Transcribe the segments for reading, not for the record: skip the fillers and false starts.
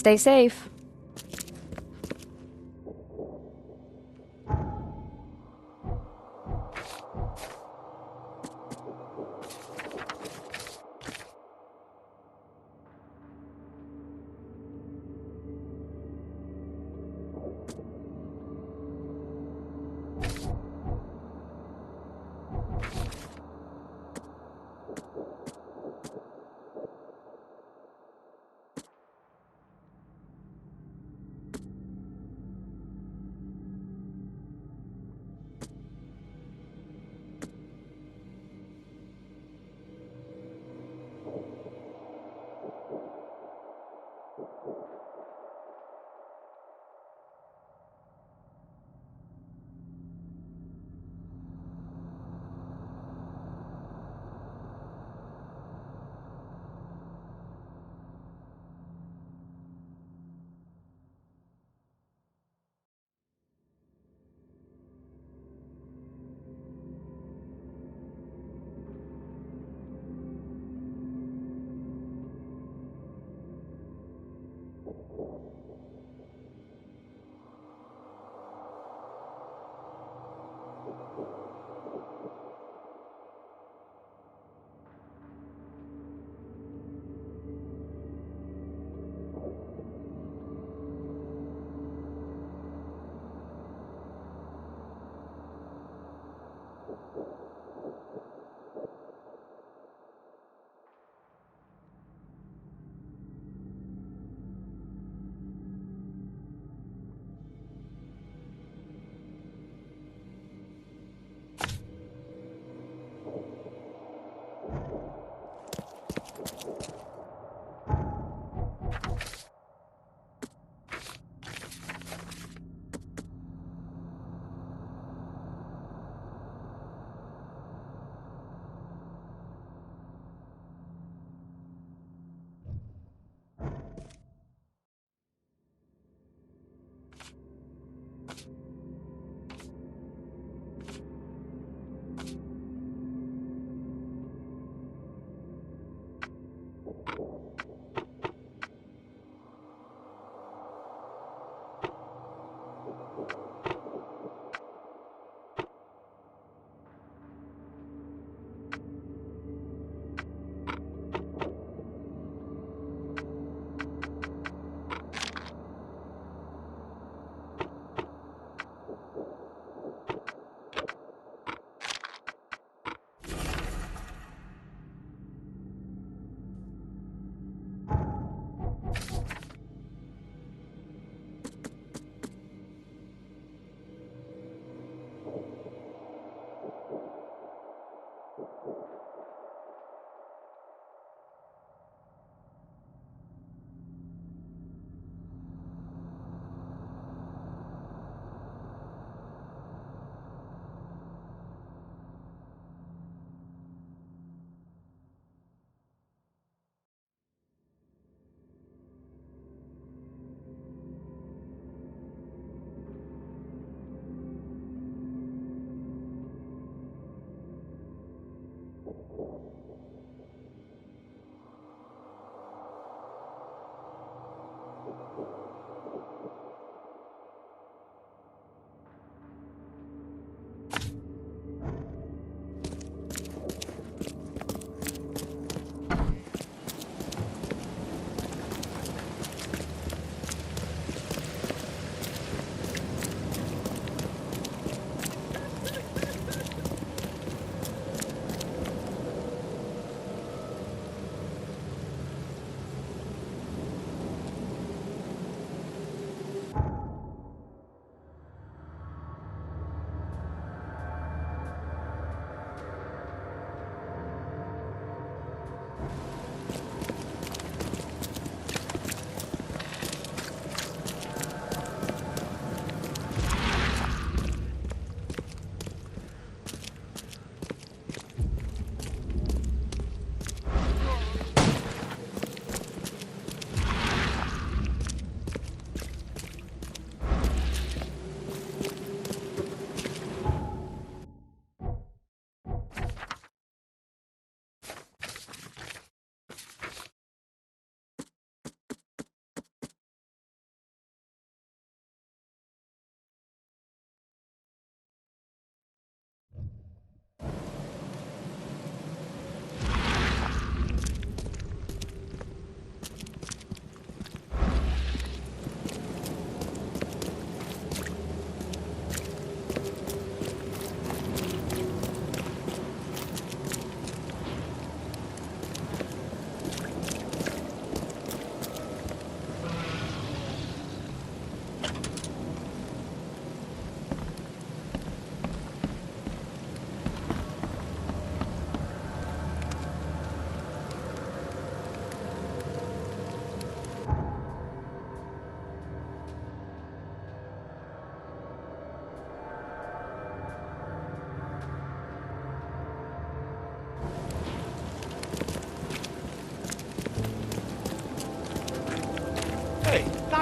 Stay safe.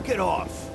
Knock it off!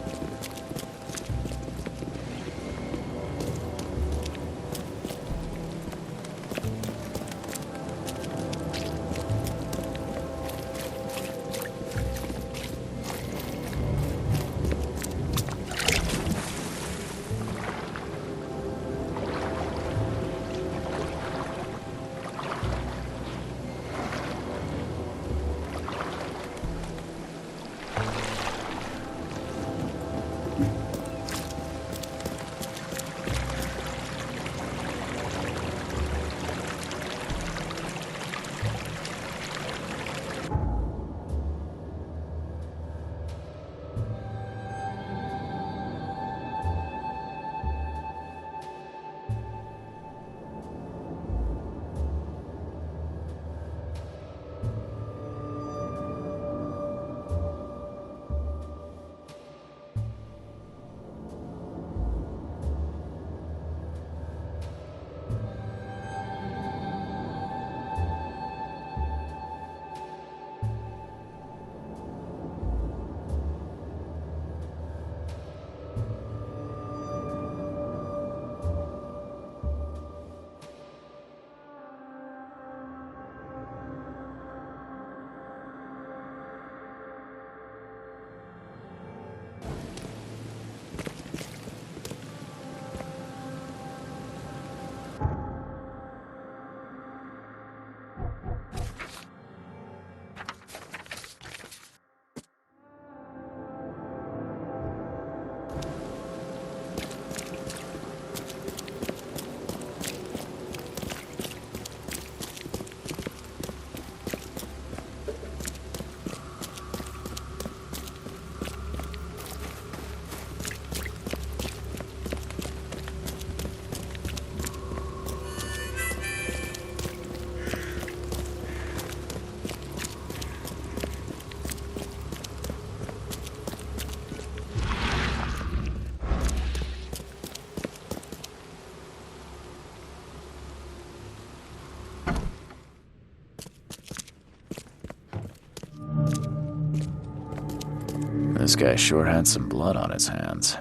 This guy sure had some blood on his hands.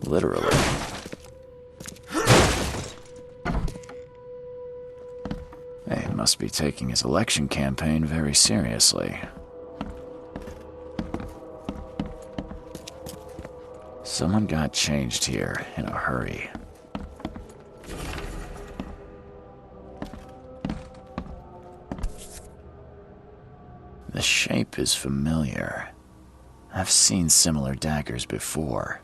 Literally. He must be taking his election campaign very seriously. Someone got changed here in a hurry. The shape is familiar. I've seen similar daggers before.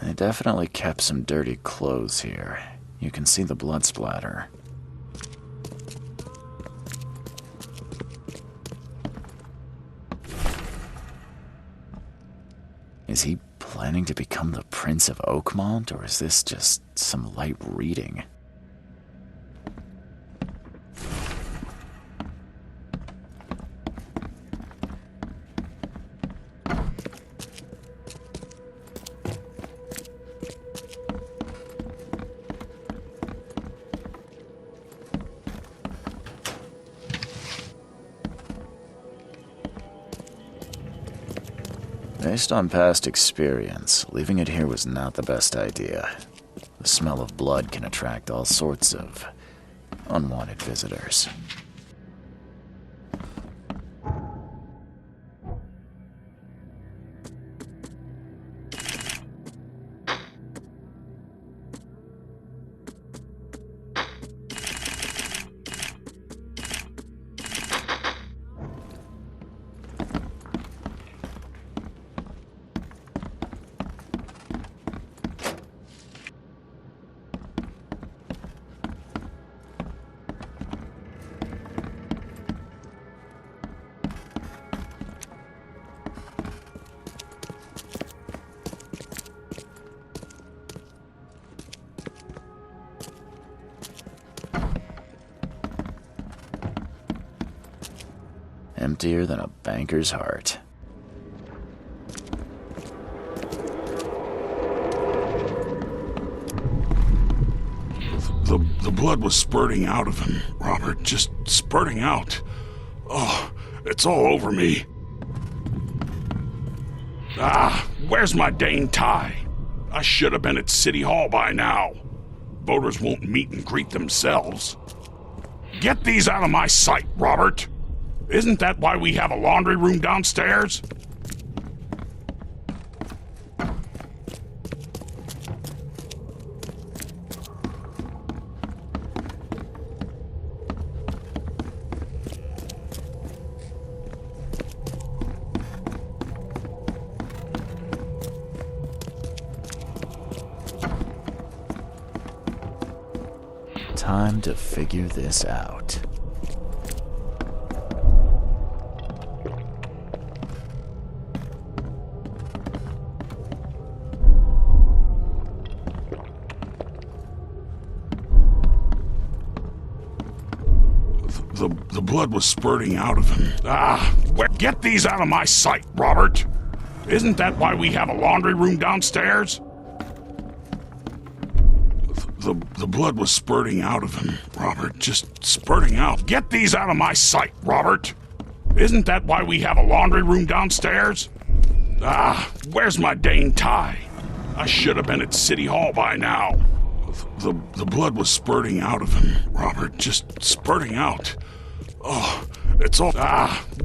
They definitely kept some dirty clothes here. You can see the blood splatter. Is he planning to become the Prince of Oakmont, or is this just some light reading? Based on past experience, leaving it here was not the best idea. The smell of blood can attract all sorts of unwanted visitors. Emptier than a banker's heart. The blood was spurting out of him, Robert, just spurting out. Oh, it's all over me. Where's my dang tie? I should have been at City Hall by now. Voters won't meet and greet themselves. Get these out of my sight, Robert. Isn't that why we have a laundry room downstairs? Time to figure this out. The blood was spurting out of him. Get these out of my sight, Robert. Isn't that why we have a laundry room downstairs? The blood was spurting out of him, Robert, just spurting out. Get these out of my sight, Robert. Isn't that why we have a laundry room downstairs? Where's my dang tie? I should have been at City Hall by now. The blood was spurting out of him, Robert, just spurting out. Oh, it's all...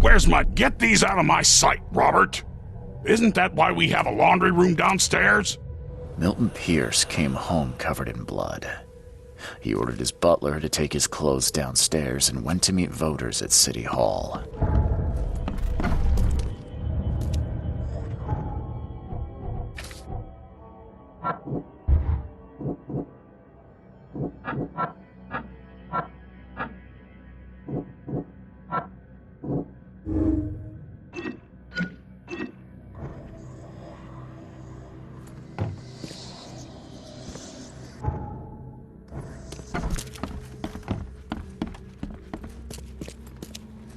where's my... Get these out of my sight, Robert. Isn't that why we have a laundry room downstairs? Milton Pierce came home covered in blood. He ordered his butler to take his clothes downstairs and went to meet voters at City Hall.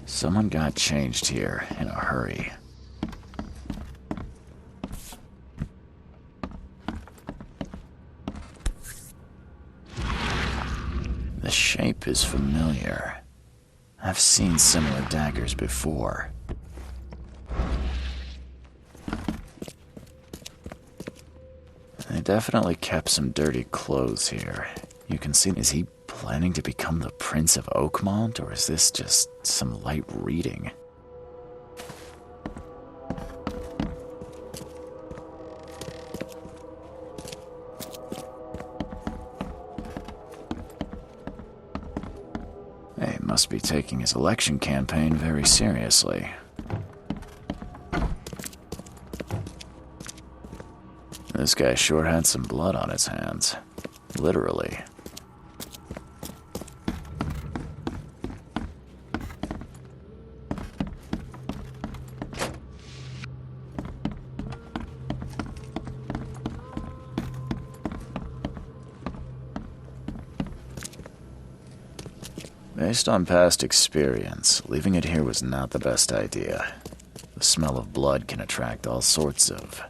Someone got changed here in a hurry. The shape is familiar. I've seen similar daggers before. They definitely kept some dirty clothes here. You can see, is he planning to become the Prince of Oakmont, or is this just some light reading? He must be taking his election campaign very seriously. This guy sure had some blood on his hands. Literally. Based on past experience, leaving it here was not the best idea. The smell of blood can attract all sorts of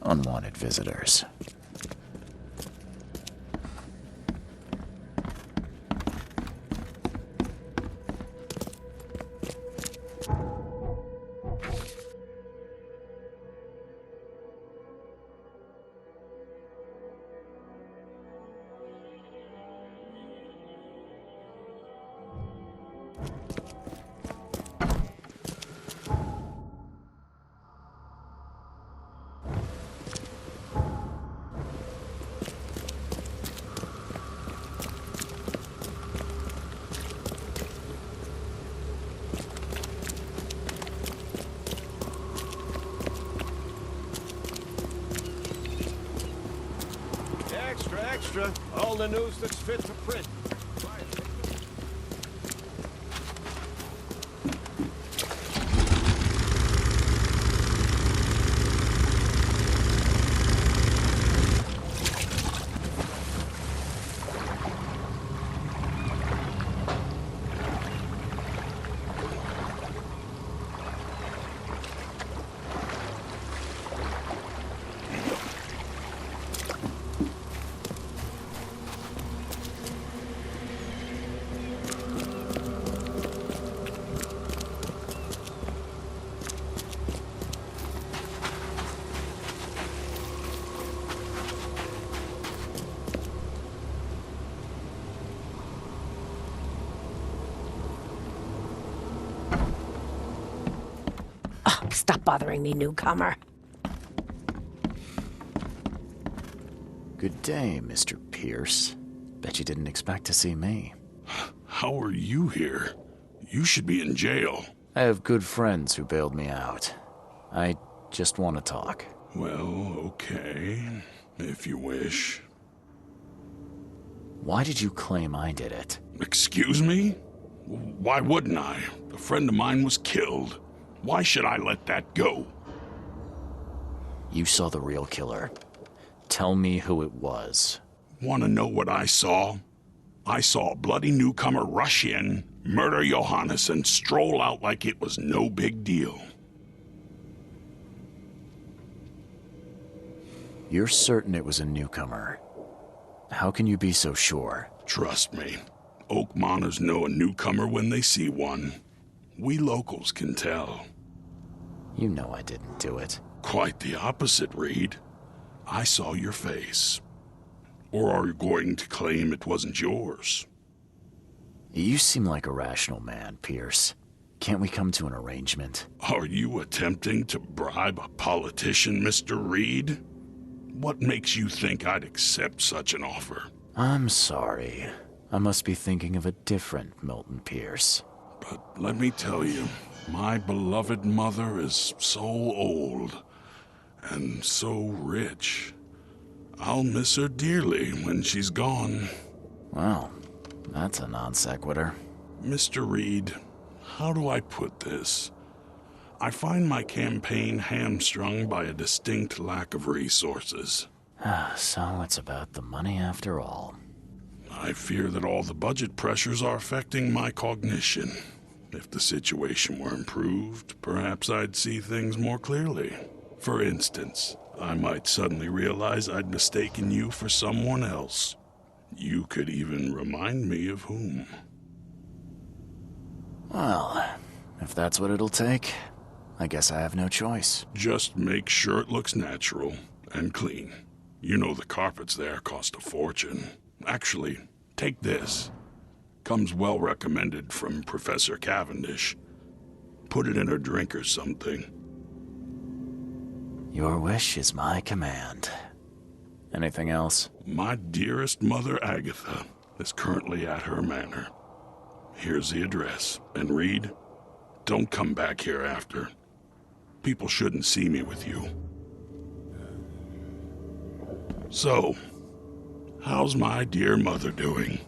unwanted visitors. Extra, all the news that's fit to print. Stop bothering me, newcomer. Good day, Mr. Pierce. Bet you didn't expect to see me. How are you here? You should be in jail. I have good friends who bailed me out. I just want to talk. Well, okay, if you wish. Why did you claim I did it? Excuse me? Why wouldn't I? A friend of mine was killed. Why should I let that go? You saw the real killer. Tell me who it was. Want to know what I saw? I saw a bloody newcomer rush in, murder Johannes, and stroll out like it was no big deal. You're certain it was a newcomer. How can you be so sure? Trust me, Oakmoners know a newcomer when they see one. We locals can tell. You know I didn't do it. Quite the opposite, Reed. I saw your face. Or are you going to claim it wasn't yours? You seem like a rational man, Pierce. Can't we come to an arrangement? Are you attempting to bribe a politician, Mr. Reed? What makes you think I'd accept such an offer? I'm sorry. I must be thinking of a different Milton Pierce. But let me tell you, my beloved mother is so old and so rich. I'll miss her dearly when she's gone. Well, that's a non sequitur. Mr. Reed, how do I put this? I find my campaign hamstrung by a distinct lack of resources. So it's about the money after all. I fear that all the budget pressures are affecting my cognition. If the situation were improved, perhaps I'd see things more clearly. For instance, I might suddenly realize I'd mistaken you for someone else. You could even remind me of whom. Well, if that's what it'll take, I guess I have no choice. Just make sure it looks natural and clean. You know the carpets there cost a fortune. Actually, take this. Comes well recommended from Professor Cavendish. Put it in her drink or something. Your wish is my command. Anything else? My dearest mother, Agatha, is currently at her manor. Here's the address. And Reed, don't come back here after. People shouldn't see me with you. So, how's my dear mother doing?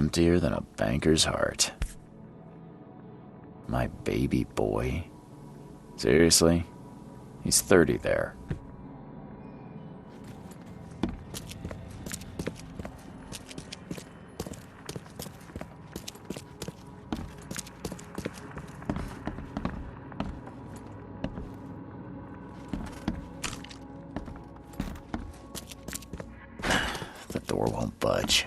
Emptier than a banker's heart. My baby boy? Seriously? He's 30 there. The door won't budge.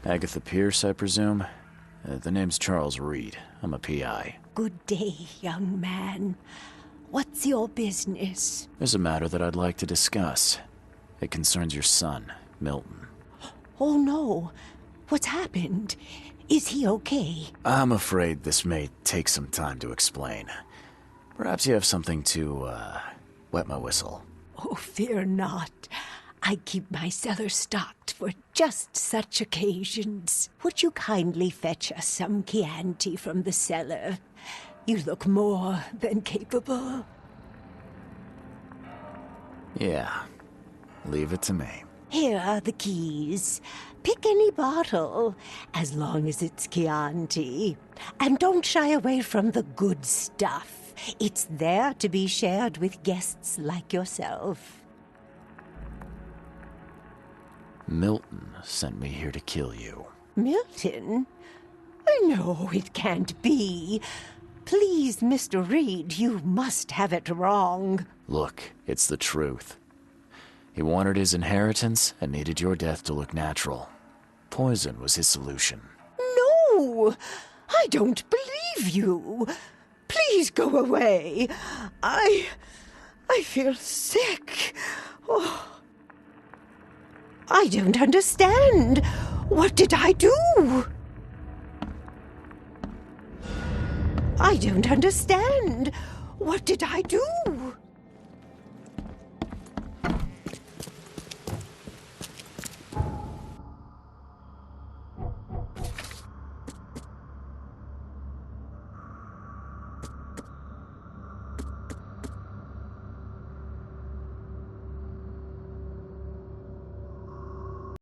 Agatha Pierce, I presume? The name's Charles Reed. I'm a PI. Good day, young man. What's your business? There's a matter that I'd like to discuss. It concerns your son, Milton. Oh no. What's happened? Is he okay? I'm afraid this may take some time to explain. Perhaps you have something to, wet my whistle. Oh, fear not. I keep my cellar stocked for just such occasions. Would you kindly fetch us some Chianti from the cellar? You look more than capable. Yeah. Leave it to me. Here are the keys. Pick any bottle, as long as it's Chianti. And don't shy away from the good stuff. It's there to be shared with guests like yourself. Milton sent me here to kill you. Milton? No, it can't be. Please, Mr. Reed, you must have it wrong. Look, it's the truth. He wanted his inheritance and needed your death to look natural. Poison was his solution. No! I don't believe you. Please go away. I feel sick. Oh. I don't understand. What did I do? I don't understand. What did I do?